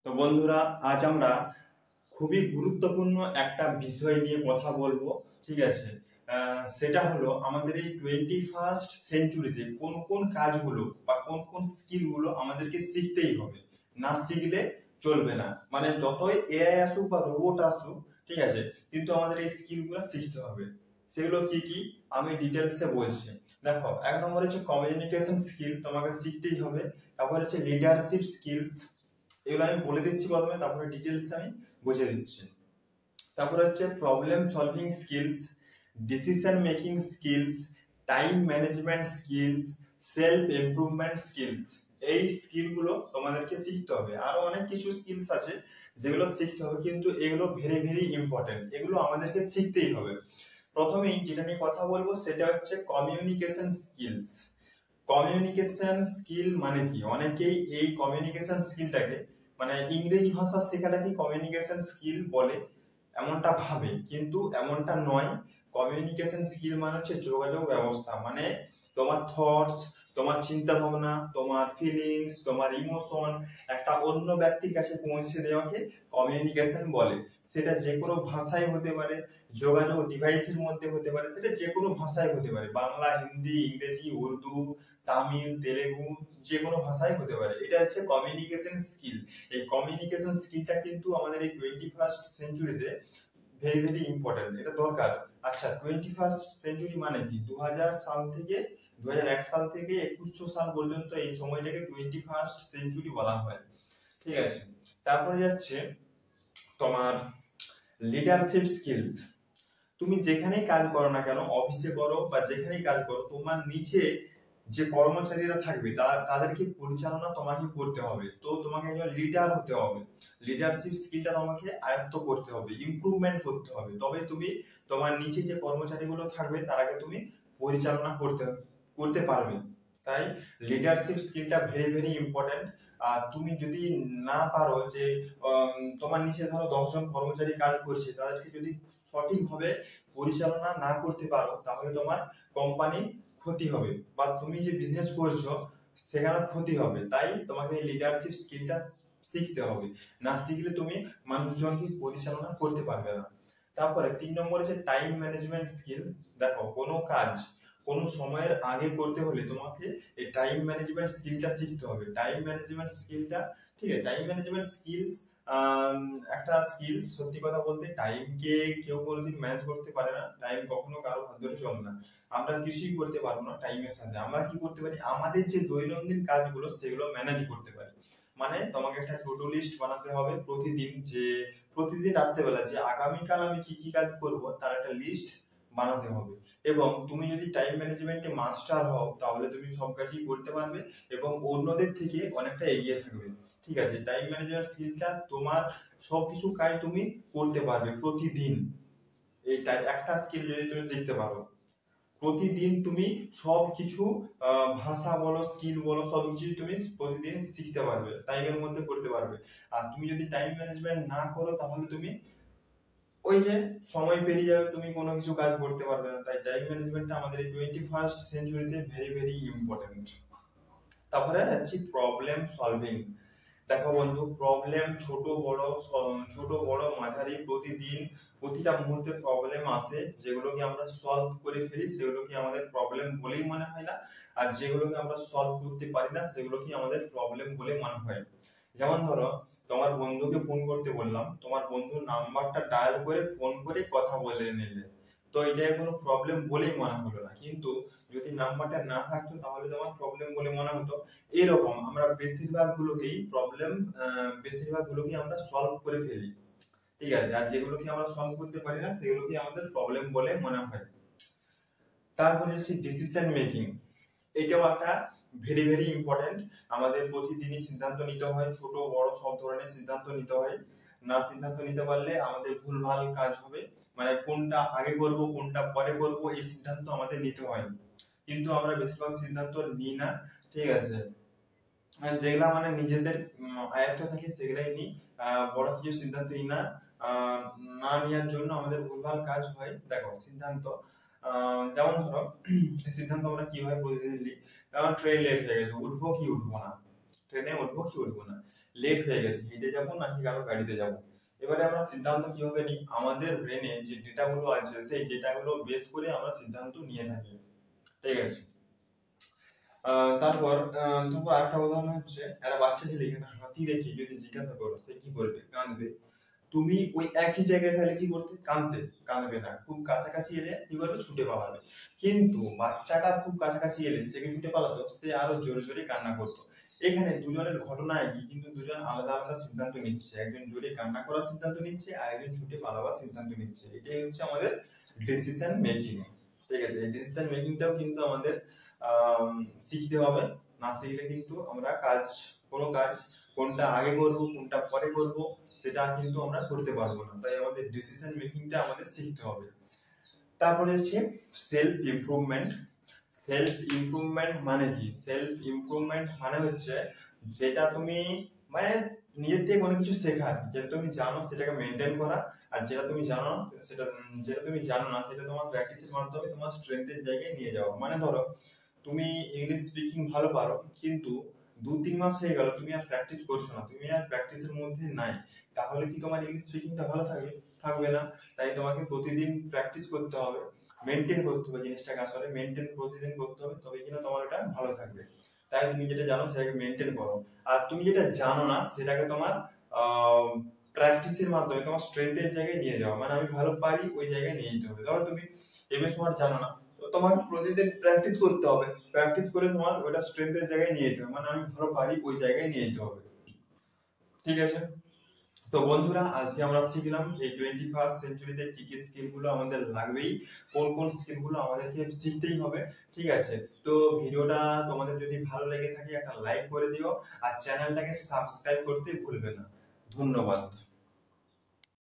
তো বন্ধুরা, আজ আমরা খুবই গুরুত্বপূর্ণ একটা বিষয় নিয়ে কথা বলবো। ঠিক আছে? সেটা হলো আমাদের এই 21st সেঞ্চুরিতে কোন কোন কাজগুলো বা কোন কোন স্কিলগুলো আমাদেরকে শিখতেই হবে, না শিখলে চলবে না। মানে যতই এআই আসুক বা রোবট আসুক, ঠিক আছে, কিন্তু আমাদের এই স্কিলগুলো শিখতে হবে। সেগুলো কি কি আমি ডিটেলসে বলছি। দেখো, এক নম্বর হচ্ছে কমিউনিকেশন স্কিল, তোমাকে শিখতেই হবে। তারপর হচ্ছে লিডারশিপ স্কিলস, এগুলো আমি বলে দিচ্ছি প্রথমে, তারপরে ডিটেলস আমি বুঝিয়ে দিচ্ছি। তারপরে হচ্ছে problem solving skills, decision making skills, time management skills, self improvement skills. এই স্কিলগুলো তোমাদেরকে শিখতে হবে। আরো অনেক কিছু স্কিলস আছে যেগুলো শিখতে হবে, কিন্তু এগুলো ভেরি ভেরি ইম্পর্টেন্ট, এগুলো আমাদেরকে শিখতেই হবে। প্রথমেই যেটা নিয়ে কথা বলবো সেটা হচ্ছে কমিউনিকেশন স্কিলস। কমিউনিকেশন স্কিল মানে কি? অনেকেই এই কমিউনিকেশন স্কিলটাকে মানে ইংরেজি ভাষা শেখাটাকে কমিউনিকেশন স্কিল বলে এমনটা ভাবে, কিন্তু এমনটা নয়। কমিউনিকেশন স্কিল মানে হচ্ছে যোগাযোগ ব্যবস্থা। মানে তোমার থটস, তোমার চিন্তা ভাবনা, তোমার ফিলিংস, তোমার ইমোশন একটা অন্য ব্যক্তির কাছে পৌঁছে দেওয়াকে কমিউনিকেশন বলে। সেটা যে কোনো ভাষায় হতে পারে, যোগাযোগ ডিভাইসের মধ্যে হতে পারে, সেটা যে কোনো ভাষায় হতে পারে, বাংলা, হিন্দি, ইংরেজি, উর্দু, তামিল, তেলেগু, যে কোনো ভাষায় হতে পারে। এটা হচ্ছে কমিউনিকেশন স্কিল। এই কমিউনিকেশন স্কিলটা কিন্তু আমাদের এই 21st সেঞ্চুরিতে ভেরি ভেরি ইম্পর্টেন্ট, এটা দরকার। আচ্ছা, 21st সেঞ্চুরি মানে কি? 2000 সাল থেকে 2001 সাল থেকে 2100 সাল পর্যন্ত এই সময়টাকে 21st সেঞ্চুরি বলা হয়। ঠিক আছে? তারপরে যাচ্ছে তোমার লিডারশিপ স্কিলস। তুমি যেখানেই কাজ করো না কেন, অফিসে করো বা যেখানেই কাজ করো, তোমার নিচে যে কর্মচারীরা থাকবে তাদেরকে পরিচালনা তোমাকে করতে হবে। তো তোমাকে একজন লিডার হতে হবে। লিডারশিপ স্কিলটা তোমাকে আয়ত্ত করতে হবে, ইমপ্রুভমেন্ট করতে হবে, তবে তুমি তোমার নিচে যে কর্মচারীগুলো থাকবে তারাকে তুমি পরিচালনা করতে পারবে। তাই লিডারশিপ স্কিলটা ভেরি ভেরি ইম্পর্টেন্ট। আর তুমি যদি না পারো যে তোমার নিচে ধরো 10 জন কর্মচারী কাজ করছে, তাদেরকে যদি সঠিকভাবে পরিচালনা না করতে পারো, তাহলে তোমার কোম্পানি ক্ষতি হবে, বা তুমি যে বিজনেস করছো সেখানে ক্ষতি হবে। তাই তোমাকে লিডারশিপ স্কিলটা শিখতে হবে, না শিখলে তুমি মানুষজনকে পরিচালনা করতে পারবে না। তারপরে 3 নম্বর হচ্ছে টাইম ম্যানেজমেন্ট স্কিল। দেখো, কোনো কাজ কোনো সময়ের আগে করতে হলে তোমাকে এই টাইম ম্যানেজমেন্ট স্কিলটা শিখতে হবে। টাইম ম্যানেজমেন্ট স্কিলটা, ঠিক আছে, টাইম ম্যানেজমেন্ট স্কিলস একটা স্কিল। সত্যি কথা বলতে টাইমকে কেউ কোনোদিন ম্যানেজ করতে পারে না, টাইম কখনো কারো হাত ধরে চলে না। আমরা কিছুই করতে পারবো না টাইমের সাথে। আমরা কি করতে পারি? আমাদের যে দৈনন্দিন কাজগুলো সেগুলো ম্যানেজ করতে পারি। মানে তোমাকে একটা টু ডু লিস্ট বানাতে হবে প্রতিদিন, যে প্রতিদিন রাত্রেবেলা যে আগামীকাল আমি কি কি কাজ করব তার একটা লিস্ট বানাতে হবে। এবং তুমি যদি টাইম ম্যানেজমেন্টে মাস্টার হও, তাহলে তুমি সব কাজই করতে পারবে এবং অন্যদের থেকে অনেকটা এগিয়ে থাকবে। ঠিক আছে? টাইম ম্যানেজমেন্ট স্কিলটা তোমার সবকিছু কাজ তুমি করতে পারবে প্রতিদিন। এইটা একটা স্কিল যদি তুমি শিখতে পারো, প্রতিদিন তুমি সবকিছু ভাষা বলো, স্কিল বলো, সবকিছু তুমি প্রতিদিন শিখতে পারবে, টাইমের মধ্যে করতে পারবে। আর তুমি যদি টাইম ম্যানেজমেন্ট না করো, তাহলে তুমি ওই যে সময় পেরিয়ে যাবে, তুমি কোনো কিছু কাজ করতে পারবে না। তাই টাইম ম্যানেজমেন্টটা আমাদের এই 21st সেঞ্চুরিতে ভেরি ভেরি ইম্পর্টেন্ট। তারপরে হচ্ছে প্রবলেম সলভিং। দেখো বন্ধু, প্রবলেম ছোট বড় মাঝারি, প্রতিদিন প্রতিটা মুহূর্তে প্রবলেম আসে। যেগুলোকে আমরা সলভ করে ফেলি সেগুলোকে আমাদের প্রবলেম বলেই মনে হয় না, আর যেগুলোকে আমরা সলভ করতে পারি না সেগুলোকে আমাদের প্রবলেম বলে মনে হয়। যেমন ধরো, তোমার বন্ধুকে ফোন করতে বললাম, তোমার বন্ধুর নাম্বারটা ডায়াল করে ফোন করে কথা বলে নিলে, তো এটা কোনো প্রবলেম বলেই মনে হলো না। কিন্তু যদি নাম্বারটা না থাকতো তাহলে তোমার প্রবলেম বলে মনে হতো। এরকম আমরা বেশিরভাগ গুলোকেই আমরা সলভ করে ফেলি। ঠিক আছে? আর যেগুলোকে আমরা সলভ করতে পারি না সেগুলোকে আমাদের প্রবলেম বলে মনে হয়। তারপরে হচ্ছে ডিসিশন মেকিং। এটাও একটা ভেরি ভেরি ইম্পর্টেন্ট। আমাদের প্রতিদিনই সিদ্ধান্ত নিতে হয়, ছোট বড় সব ধরনের সিদ্ধান্ত নিতে হয়। না সিদ্ধান্ত নিতে পারলে আমাদের ভুলভাল কাজ হবে। মানে কোনটা আগে করব কোনটা পরে করব এই সিদ্ধান্ত আমাদের নিতে হয়, কিন্তু আমরা বেশিরভাগ সিদ্ধান্ত নিই না। ঠিক আছে? যেগুলা মানে নিজেদের আয়ত্তে থাকে সেগুলাই নিই। বড় কিছু সিদ্ধান্ত নিই না। না নেওয়ার জন্য আমাদের ভুলভাল কাজ হয়। দেখো, সিদ্ধান্ত যেমন ধরো, সিদ্ধান্ত আমরা কিভাবে প্রতিদিন নিই। যেমন ট্রেন লেট হয়ে গেছে, উঠবো কি উঠবো না, ট্রেনে উঠবো কি উঠবো না। লেট হয়ে গেছে, হেঁটে যাবো নাকি কারো গাড়িতে যাব। এবারে আমরা সিদ্ধান্ত কিভাবে নিই, আমাদের ব্রেনে যে ডেটাগুলো আছে সেই ডেটাগুলো বেস করে আমরা সিদ্ধান্ত নিয়ে থাকি, ঠিক আছে। তারপর তারপর আরেকটা উদাহরণ হচ্ছে, একটা বাচ্চা ছেলে এখানে হাতি দেখে যদি জিজ্ঞাসা করো সে কি করবে, কাঁদবে। তুমি ওই একই জায়গায় তাহলে কি করতে, কাঁদবে না, খুব কাছাকাছি এলে কি করবে, ছুটে পালাবে। কিন্তু বাচ্চাটা খুব কাছাকাছি এলে সে কি ছুটে পালাতো, সে আরো জোরে জোরে কান্না করতো। এখানে দুজনের ঘটনা একই, কিন্তু দুজন আলাদা আলাদা সিদ্ধান্ত নিচ্ছে, একজন জোরে কান্না করার সিদ্ধান্ত নিচ্ছে আর একজন ছুটে পালাবার সিদ্ধান্ত নিচ্ছে। এটাই হচ্ছে আমাদের ডিসিশন মেকিং, ঠিক আছে। এই ডিসিশন মেকিংটাও কিন্তু আমাদের শিখতে হবে, না শিখলে কিন্তু আমরা কোনো কাজ কোনটা আগে করব কোনটা পরে করব সেটা কিন্তু আমরা করতে পারবো না। তাই আমাদের ডিসিশন মেকিংটা আমাদের শিখতে হবে। তারপরে হচ্ছে সেলফ ইমপ্রুভমেন্ট। সেলফ ইমপ্রুভমেন্ট মানে কি, সেলফ ইমপ্রুভমেন্ট মানে হচ্ছে যেটা তুমি মানে নিজের থেকে কোনো কিছু শেখা, যেটা তুমি জানো সেটাকে মেনটেন করা, আর যেটা তুমি জানো না সেটা তোমার প্র্যাকটিসের মাধ্যমে তোমার স্ট্রেংথের জায়গায় নিয়ে যাওয়া। মানে ধরো তুমি ইংলিশ স্পিকিং ভালো পারো, কিন্তু 2-3 মাস হয়ে গেল তুমি আর প্র্যাকটিস করছো না, তুমি আর প্র্যাকটিসের মধ্যে নাই, তাহলে কি তোমার ইংলিশ স্পিকিংটা ভালো থাকবে না। তাই তোমাকে প্রতিদিন প্র্যাকটিস করতে হবে, মেনটেন করতে হবে জিনিসটাকে, আসলে মেনটেন প্রতিদিন করতে হবে, তবে কিনা তোমার এটা ভালো থাকবে। তাই তুমি যেটা জানো সেটাকে মেনটেন করো, আর তুমি যেটা জানো না সেটাকে তোমার প্র্যাকটিসের মাধ্যমে তোমার স্ট্রেংথের জায়গায় নিয়ে যাও। মানে আমি ভালো পারি ওই জায়গায় নিয়ে যেতে হবে। ধরো তুমি এমএস ওয়ার্ড জানো না, তোমাকে প্রতিদিন প্র্যাকটিস করতে হবে, প্র্যাকটিস করে তোমার ওটা স্ট্রেংথের জায়গায় নিয়ে যেতে হবে, মানে আমি ভালো পারি ওই জায়গায় নিয়ে যেতে হবে, ঠিক আছে। তো বন্ধুরা আজকে আমরা শিখলাম এই 21st সেঞ্চুরিতে কি কি স্কিল গুলো আমাদের লাগবেই, কোন কোন স্কিল গুলো আমাদেরকে শিখতেই হবে, ঠিক আছে। তো ভিডিওটা তোমাদের যদি ভালো লেগে থাকে একটা লাইক করে দিও, আর চ্যানেলটাকে সাবস্ক্রাইব করতে ভুলবে না। ধন্যবাদ।